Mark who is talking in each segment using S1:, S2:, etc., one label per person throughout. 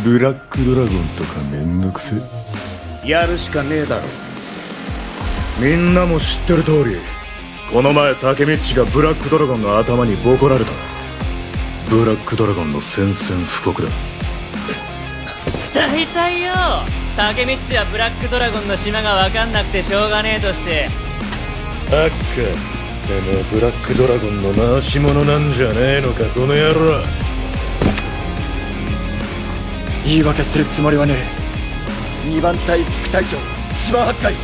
S1: ブラックドラゴンとかめんどくせ。
S2: やるしかねえだろ。
S3: みんなも知ってる通り、この前タケミッチがブラックドラゴンの頭にボコられた。ブラックドラゴンの宣戦布告だ。
S4: 大体よ、タケミッチはブラックドラゴンの島が分かんなくてしょうがねえとして。
S3: あっか、てめえブラックドラゴンの回し者なんじゃねえのか、この野郎。
S2: 言い訳するつもりはねえ。2番隊副隊長島八海、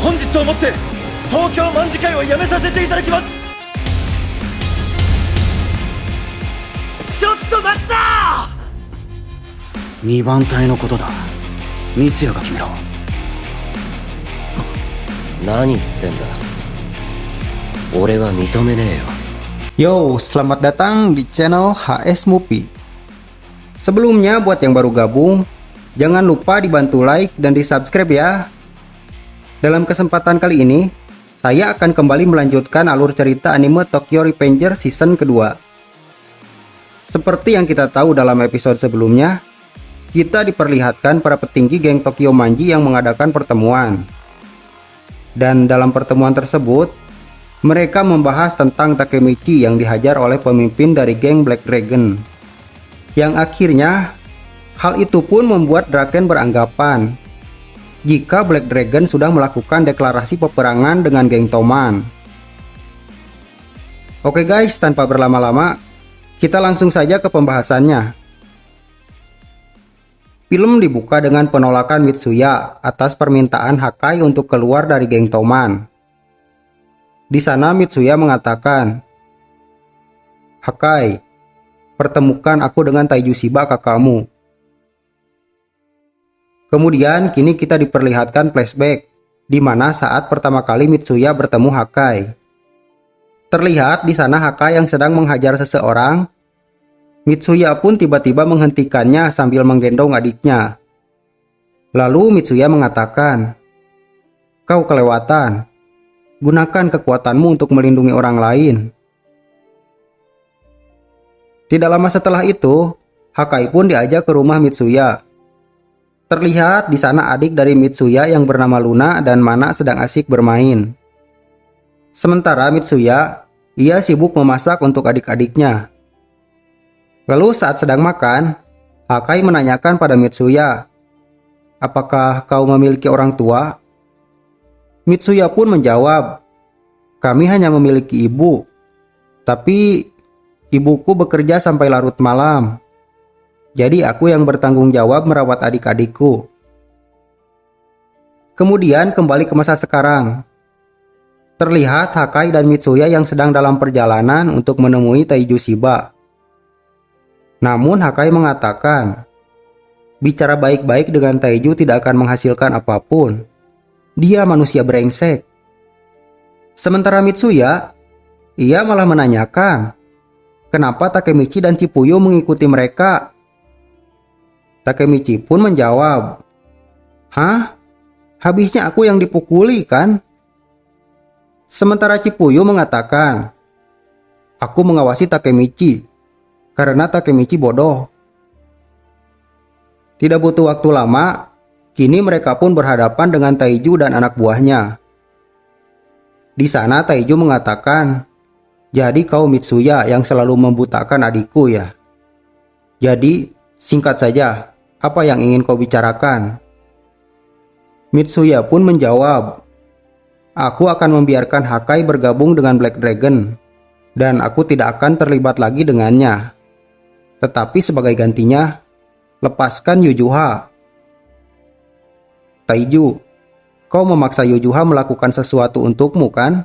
S2: 本日をもって東京卍会を辞めさせていただきます。ちょっと待った。
S5: 2番隊のことだ。三ツ矢が決めろ。
S6: 何言ってんだ。俺は認めねえ
S7: Yo,
S6: よ。
S7: selamat datang di channel HS Movie. Sebelumnya buat yang baru gabung, jangan lupa dibantu like dan di subscribe ya. Dalam kesempatan kali ini, saya akan kembali melanjutkan alur cerita anime Tokyo Revengers season kedua. Seperti yang kita tahu dalam episode sebelumnya, kita diperlihatkan para petinggi geng Tokyo Manji yang mengadakan pertemuan. Dan dalam pertemuan tersebut, mereka membahas tentang Takemichi yang dihajar oleh pemimpin dari geng Black Dragon. Yang akhirnya, hal itu pun membuat Draken beranggapan jika Black Dragon sudah melakukan deklarasi peperangan dengan geng Toman. Oke guys, tanpa berlama-lama, kita langsung saja ke pembahasannya. Film dibuka dengan penolakan Mitsuya atas permintaan Hakai untuk keluar dari geng Toman. Di sana Mitsuya mengatakan, "Hakai, pertemukan aku dengan Taiju Shiba kakakmu." Kemudian kini kita diperlihatkan flashback di mana saat pertama kali Mitsuya bertemu Hakai. Terlihat di sana Hakai yang sedang menghajar seseorang. Mitsuya pun tiba-tiba menghentikannya sambil menggendong adiknya. Lalu Mitsuya mengatakan, "Kau kelewatan. Gunakan kekuatanmu untuk melindungi orang lain." Tidak lama setelah itu, Hakai pun diajak ke rumah Mitsuya. Terlihat di sana adik dari Mitsuya yang bernama Luna dan Mana sedang asik bermain. Sementara Mitsuya, ia sibuk memasak untuk adik-adiknya. Lalu saat sedang makan, Hakai menanyakan pada Mitsuya, "Apakah kau memiliki orang tua?" Mitsuya pun menjawab, "Kami hanya memiliki ibu, tapi ibuku bekerja sampai larut malam. Jadi aku yang bertanggung jawab merawat adik-adikku." Kemudian kembali ke masa sekarang. Terlihat Hakai dan Mitsuya yang sedang dalam perjalanan untuk menemui Taiju Shiba. Namun Hakai mengatakan, bicara baik-baik dengan Taiju tidak akan menghasilkan apapun. Dia manusia brengsek. Sementara Mitsuya, ia malah menanyakan, kenapa Takemichi dan Chipuyo mengikuti mereka? Takemichi pun menjawab, "Hah? Habisnya aku yang dipukuli kan?" Sementara Chipuyo mengatakan, "Aku mengawasi Takemichi karena Takemichi bodoh." Tidak butuh waktu lama, kini mereka pun berhadapan dengan Taiju dan anak buahnya. Di sana Taiju mengatakan, "Jadi kau Mitsuya yang selalu membutakan adikku ya? Jadi, singkat saja, apa yang ingin kau bicarakan?" Mitsuya pun menjawab, "Aku akan membiarkan Hakai bergabung dengan Black Dragon, dan aku tidak akan terlibat lagi dengannya. Tetapi sebagai gantinya, lepaskan Yujuha." "Taiju, kau memaksa Yujuha melakukan sesuatu untukmu kan?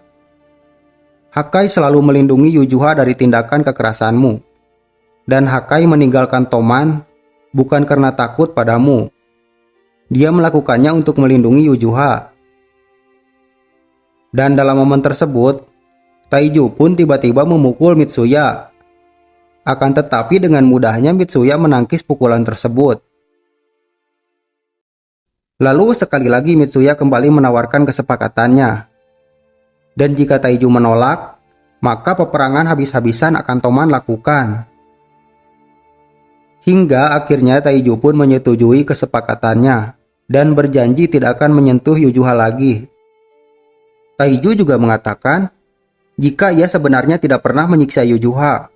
S7: Hakai selalu melindungi Yujuha dari tindakan kekerasanmu. Dan Hakai meninggalkan Toman bukan karena takut padamu. Dia melakukannya untuk melindungi Yujuha." Dan dalam momen tersebut, Taiju pun tiba-tiba memukul Mitsuya. Akan tetapi dengan mudahnya Mitsuya menangkis pukulan tersebut. Lalu sekali lagi Mitsuya kembali menawarkan kesepakatannya. Dan jika Taiju menolak, maka peperangan habis-habisan akan Toman lakukan. Hingga akhirnya Taiju pun menyetujui kesepakatannya dan berjanji tidak akan menyentuh Yujuha lagi. Taiju juga mengatakan jika ia sebenarnya tidak pernah menyiksa Yujuha.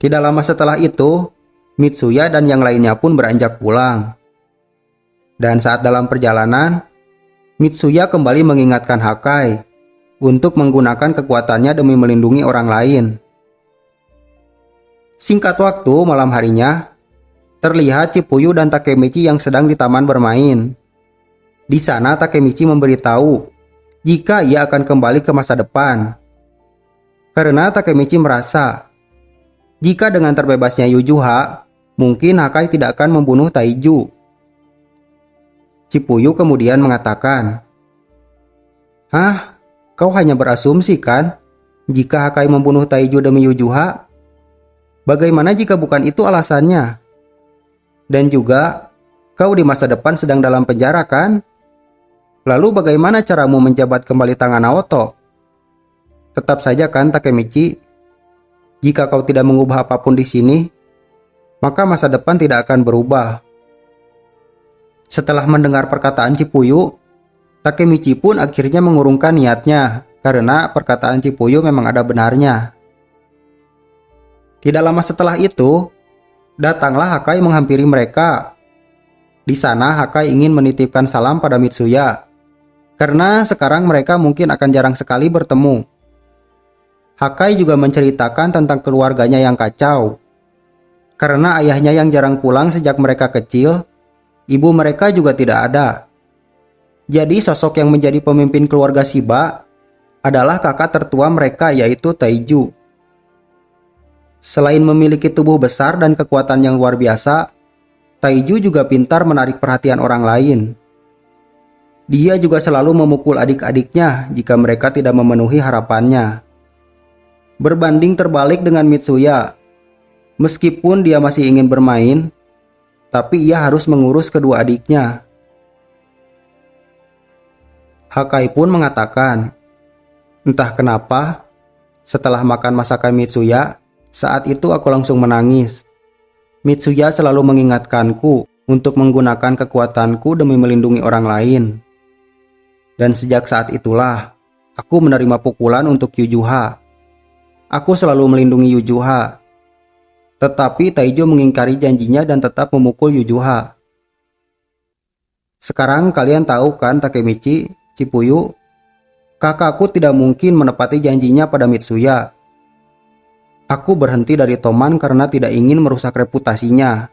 S7: Tidak lama setelah itu, Mitsuya dan yang lainnya pun beranjak pulang. Dan saat dalam perjalanan, Mitsuya kembali mengingatkan Hakai untuk menggunakan kekuatannya demi melindungi orang lain. Singkat waktu, malam harinya, terlihat Chipuyu dan Takemichi yang sedang di taman bermain. Di sana Takemichi memberitahu jika ia akan kembali ke masa depan. Karena Takemichi merasa jika dengan terbebasnya Yujuha, mungkin Hakai tidak akan membunuh Taiju. Chipuyu kemudian mengatakan, "Hah? Kau hanya berasumsi kan? Jika Hakai membunuh Taiju demi Yujuha? Bagaimana jika bukan itu alasannya? Dan juga, kau di masa depan sedang dalam penjara kan? Lalu bagaimana caramu menjabat kembali tangan Naoto? Tetap saja kan Takemichi, jika kau tidak mengubah apapun di sini, maka masa depan tidak akan berubah." Setelah mendengar perkataan Chipuyu, Takemichi pun akhirnya mengurungkan niatnya karena perkataan Chipuyu memang ada benarnya. Tidak lama setelah itu, datanglah Hakai menghampiri mereka. Di sana Hakai ingin menitipkan salam pada Mitsuya, karena sekarang mereka mungkin akan jarang sekali bertemu. Hakai juga menceritakan tentang keluarganya yang kacau. Karena ayahnya yang jarang pulang sejak mereka kecil, ibu mereka juga tidak ada. Jadi sosok yang menjadi pemimpin keluarga Shiba adalah kakak tertua mereka, yaitu Taiju. Selain memiliki tubuh besar dan kekuatan yang luar biasa, Taiju juga pintar menarik perhatian orang lain. Dia juga selalu memukul adik-adiknya jika mereka tidak memenuhi harapannya. Berbanding terbalik dengan Mitsuya, meskipun dia masih ingin bermain, tapi ia harus mengurus kedua adiknya. Hakai pun mengatakan, "Entah kenapa, setelah makan masakan Mitsuya, saat itu aku langsung menangis. Mitsuya selalu mengingatkanku untuk menggunakan kekuatanku demi melindungi orang lain. Dan sejak saat itulah, aku menerima pukulan untuk Yujuha. Aku selalu melindungi Yujuha. Tetapi Taiju mengingkari janjinya dan tetap memukul Yujuha. Sekarang kalian tahu kan Takemichi, Chipuyu, kakakku tidak mungkin menepati janjinya pada Mitsuya. Aku berhenti dari Toman karena tidak ingin merusak reputasinya.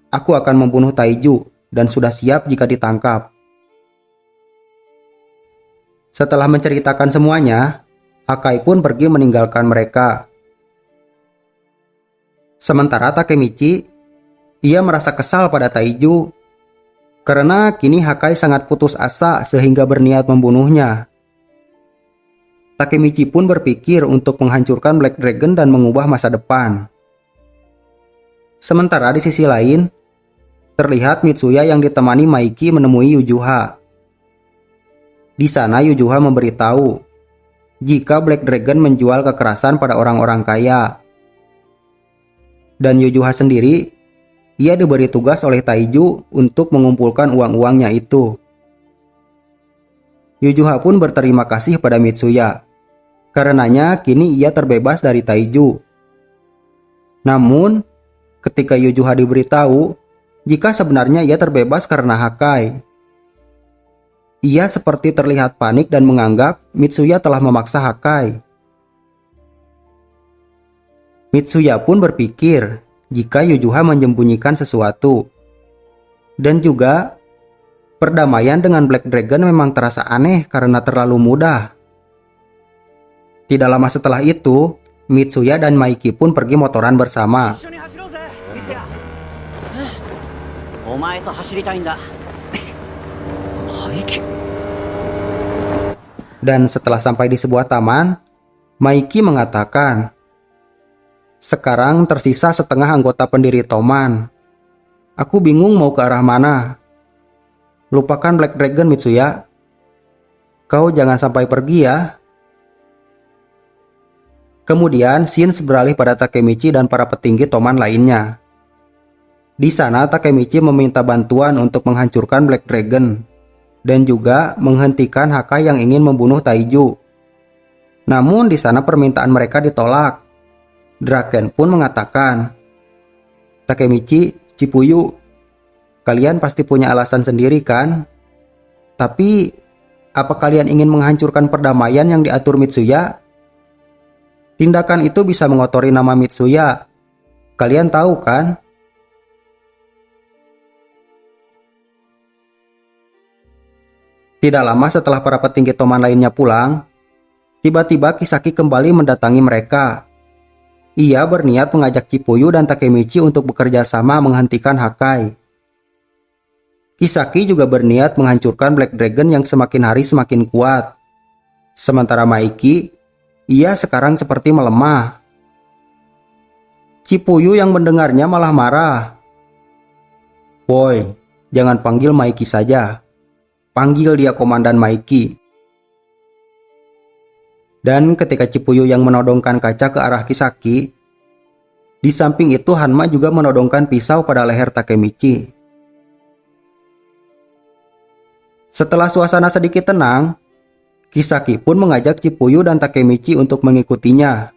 S7: Aku akan membunuh Taiju dan sudah siap jika ditangkap." Setelah menceritakan semuanya, Hakai pun pergi meninggalkan mereka. Sementara Takemichi, ia merasa kesal pada Taiju karena kini Hakai sangat putus asa sehingga berniat membunuhnya. Takemichi pun berpikir untuk menghancurkan Black Dragon dan mengubah masa depan. Sementara di sisi lain, terlihat Mitsuya yang ditemani Maiki menemui Yujuha. Di sana Yujuha memberitahu jika Black Dragon menjual kekerasan pada orang-orang kaya. Dan Yujuha sendiri, ia diberi tugas oleh Taiju untuk mengumpulkan uang-uangnya itu. Yujuha pun berterima kasih pada Mitsuya. Karenanya kini ia terbebas dari Taiju. Namun, ketika Yujuha diberitahu jika sebenarnya ia terbebas karena Hakai, ia seperti terlihat panik dan menganggap Mitsuya telah memaksa Hakai. Mitsuya pun berpikir jika Yujuha menyembunyikan sesuatu. Dan juga, perdamaian dengan Black Dragon memang terasa aneh karena terlalu mudah. Tidak lama setelah itu, Mitsuya dan Maiki pun pergi motoran bersama. Dan setelah sampai di sebuah taman, Maiki mengatakan, "Sekarang tersisa setengah anggota pendiri Toman. Aku bingung mau ke arah mana. Lupakan Black Dragon, Mitsuya. Kau jangan sampai pergi ya." Kemudian scenes beralih pada Takemichi dan para petinggi Toman lainnya. Di sana Takemichi meminta bantuan untuk menghancurkan Black Dragon dan juga menghentikan Hakai yang ingin membunuh Taiju. Namun di sana permintaan mereka ditolak. Draken pun mengatakan, "Takemichi, Chipuyu, kalian pasti punya alasan sendiri kan? Tapi apa kalian ingin menghancurkan perdamaian yang diatur Mitsuya? Tindakan itu bisa mengotori nama Mitsuya. Kalian tahu kan?" Tidak lama setelah para petinggi Toman lainnya pulang, tiba-tiba Kisaki kembali mendatangi mereka. Ia berniat mengajak Chipuyu dan Takemichi untuk bekerja sama menghentikan Hakai. Kisaki juga berniat menghancurkan Black Dragon yang semakin hari semakin kuat. Sementara Maiki, ia sekarang seperti melemah. Chipuyu yang mendengarnya malah marah. "Woi, jangan panggil Maiki saja. Panggil dia Komandan Maiki." Dan ketika Chipuyu yang menodongkan kaca ke arah Kisaki, di samping itu Hanma juga menodongkan pisau pada leher Takemichi. Setelah suasana sedikit tenang, Kisaki pun mengajak Chipuyu dan Takemichi untuk mengikutinya,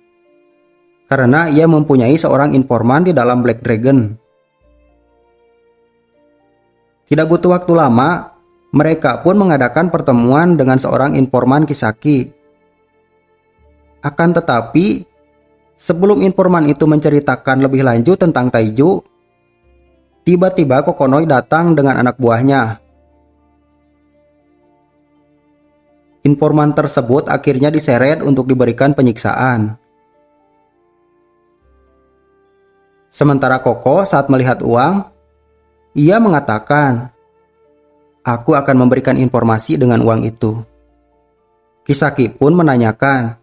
S7: karena ia mempunyai seorang informan di dalam Black Dragon. Tidak butuh waktu lama, mereka pun mengadakan pertemuan dengan seorang informan Kisaki. Akan tetapi, sebelum informan itu menceritakan lebih lanjut tentang Taiju, tiba-tiba Kokonoi datang dengan anak buahnya. Informan tersebut akhirnya diseret untuk diberikan penyiksaan. Sementara Koko saat melihat uang, ia mengatakan, "Aku akan memberikan informasi dengan uang itu." Kisaki pun menanyakan,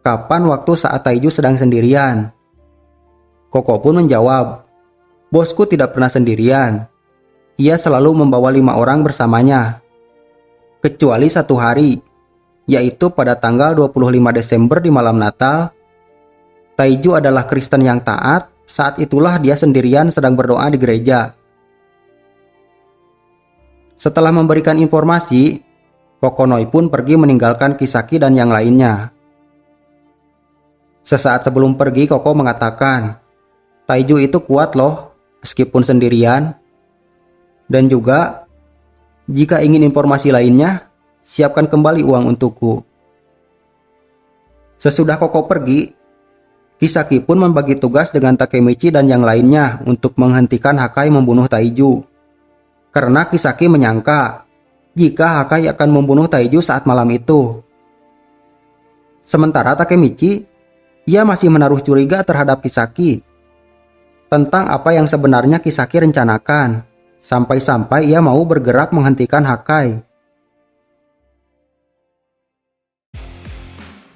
S7: kapan waktu saat Taiju sedang sendirian. Koko pun menjawab, "Bosku tidak pernah sendirian. Ia selalu membawa 5 orang bersamanya. Kecuali satu hari, yaitu pada tanggal 25 Desember di malam Natal. Taiju adalah Kristen yang taat, saat itulah dia sendirian sedang berdoa di gereja." Setelah memberikan informasi, Kokonoi pun pergi meninggalkan Kisaki dan yang lainnya. Sesaat sebelum pergi, Koko mengatakan, "Taiju itu kuat loh, meskipun sendirian. Dan juga, jika ingin informasi lainnya, siapkan kembali uang untukku." Sesudah Koko pergi, Kisaki pun membagi tugas dengan Takemichi dan yang lainnya untuk menghentikan Hakai membunuh Taiju. Karena Kisaki menyangka jika Hakai akan membunuh Taiju saat malam itu. Sementara Takemichi, ia masih menaruh curiga terhadap Kisaki tentang apa yang sebenarnya Kisaki rencanakan, sampai-sampai ia mau bergerak menghentikan Hakai.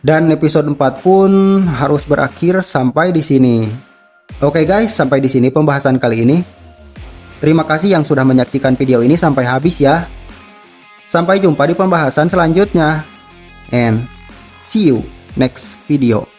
S7: Dan episode 4 pun harus berakhir sampai di sini. Oke guys, sampai di sini pembahasan kali ini. Terima kasih yang sudah menyaksikan video ini sampai habis ya. Sampai jumpa di pembahasan selanjutnya. And see you next video.